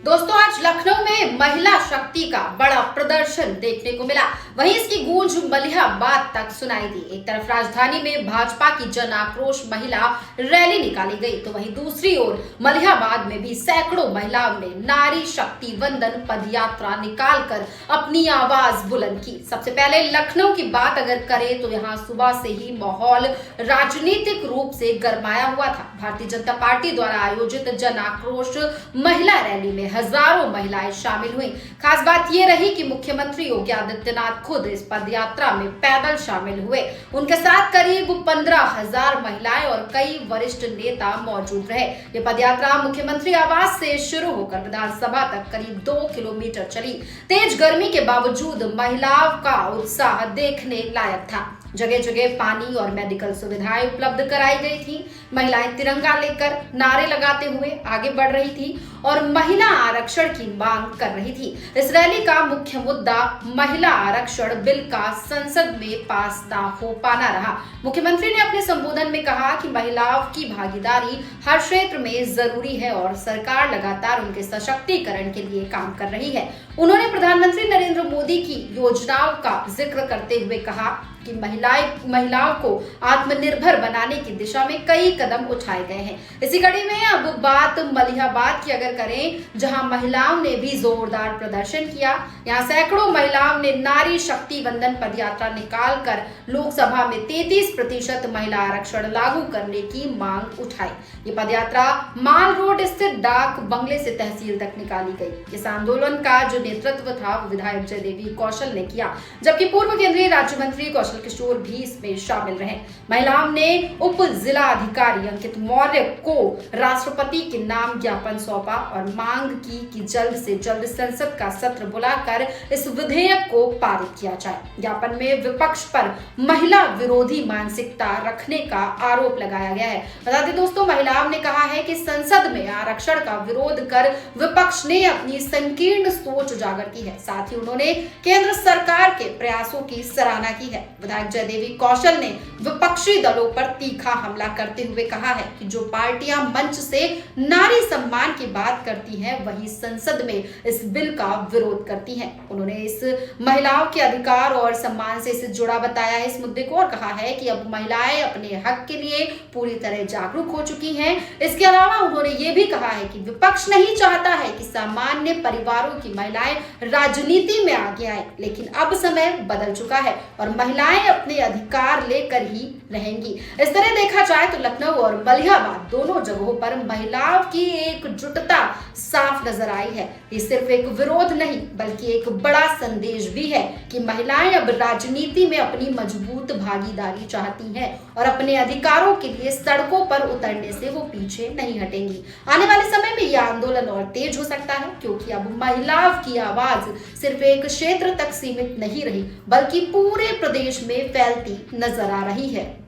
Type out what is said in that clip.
दोस्तों, आज लखनऊ में महिला शक्ति का बड़ा प्रदर्शन देखने को मिला। वहीं इसकी गूंज मलिहाबाद तक सुनाई दी। एक तरफ राजधानी में भाजपा की जन आक्रोश महिला रैली निकाली गई, तो वहीं दूसरी ओर मलिहाबाद में भी सैकड़ों महिलाओं ने नारी शक्ति वंदन पदयात्रा निकालकर अपनी आवाज बुलंद की। सबसे पहले लखनऊ की बात अगर करें तो यहाँ सुबह से ही माहौल राजनीतिक रूप से गरमाया हुआ था। भारतीय जनता पार्टी द्वारा आयोजित जन आक्रोश महिला रैली में हजारों महिलाएं शामिल हुई। खास बात यह रही कि मुख्यमंत्री योगी आदित्यनाथ खुद इस पदयात्रा में पैदल शामिल हुए। उनके साथ करीब 15,000 महिलाएं और कई वरिष्ठ नेता मौजूद रहे। ये पदयात्रा मुख्यमंत्री आवास से शुरू होकर विधानसभा तक करीब 2 किलोमीटर चली। तेज गर्मी के बावजूद महिलाओं का उत्साह देखने लायक था। जगह जगह पानी और मेडिकल सुविधाएं उपलब्ध कराई गई थी। महिलाएं तिरंगा लेकर नारे लगाते हुए आगे बढ़ रही थी और महिला आरक्षण की मांग कर रही थी। इस रैली का मुख्य मुद्दा महिला आरक्षण बिल का संसद में पास ना हो पाना रहा। मुख्यमंत्री ने अपने संबोधन में कहा कि महिलाओं की भागीदारी हर क्षेत्र में जरूरी है और सरकार लगातार उनके सशक्तिकरण के लिए काम कर रही है। उन्होंने प्रधानमंत्री नरेंद्र मोदी की योजनाओं का जिक्र करते हुए कहा कि महिलाओं को आत्मनिर्भर बनाने की दिशा में कई कदम उठाए गए हैं। इसी कड़ी में अब बात मलिहाबाद की अगर करें, जहां महिलाओं ने भी जोरदार प्रदर्शन किया। यहां सैकड़ों महिलाओं ने नारी शक्ति वंदन पदयात्रा निकालकर लोकसभा में 33% महिला आरक्षण लागू करने की मांग उठाई। ये पदयात्रा माल रोड स्थित डाक बंगले से तहसील तक निकाली गई। इस आंदोलन का जो नेतृत्व था वो विधायक जयदेवी कौशल ने किया, जबकि पूर्व केंद्रीय राज्य मंत्री कौशल किशोर भी इसमें शामिल रहे। महिलाओं ने उप जिला अधिकारी अंकित मौर्य को राष्ट्रपति के नाम ज्ञापन सौंपा और मांग की कि जल्द से जल्द संसद का सत्र बुलाकर इस विधेयक को पारित किया जाए। ज्ञापन में विपक्ष पर महिला विरोधी मानसिकता रखने का आरोप लगाया गया है। बता दें दोस्तों, महिलाओं ने कहा है कि संसद में आरक्षण का विरोध कर विपक्ष ने अपनी संकीर्ण सोच उजागर की है। साथ ही उन्होंने केंद्र सरकार के प्रयासों की सराहना की है। विधायक जयदेवी कौशल ने विपक्षी दलों पर तीखा हमला करते हुए कहा है कि जो पार्टियां मंच से नारी सम्मान की बात करती हैं, वही संसद में इस बिल का विरोध करती हैं। उन्होंने इस महिलाओं के अधिकार और सम्मान से इसे जुड़ा बताया है इस मुद्दे को, और कहा है कि अब महिलाएं अपने हक के लिए पूरी तरह जागरूक हो चुकी हैं। इसके अलावा उन्होंने ये भी कहा है कि विपक्ष नहीं चाहता है कि सामान्य परिवारों की महिलाएं राजनीति में आगे आए, लेकिन अब समय बदल चुका है और महिलाएं अपने अधिकार लेकर ही रहेंगी। इस तरह देखा जाए तो लखनऊ और मलिहाबाद दोनों जगहों पर महिलाओं की एकजुटता साफ नजर आई है। ये सिर्फ एक विरोध नहीं बल्कि एक बड़ा संदेश भी है कि महिलाएं अब राजनीति में अपनी मजबूत भागीदारी चाहती हैं और अपने अधिकारों के लिए सड़कों पर उतरने से वो पीछे नहीं हटेंगी। आने वाले समय में यह आंदोलन और तेज हो सकता है, क्योंकि अब महिलाओं की आवाज सिर्फ एक क्षेत्र तक सीमित नहीं रही बल्कि पूरे प्रदेश में फैलती नजर आ रही है।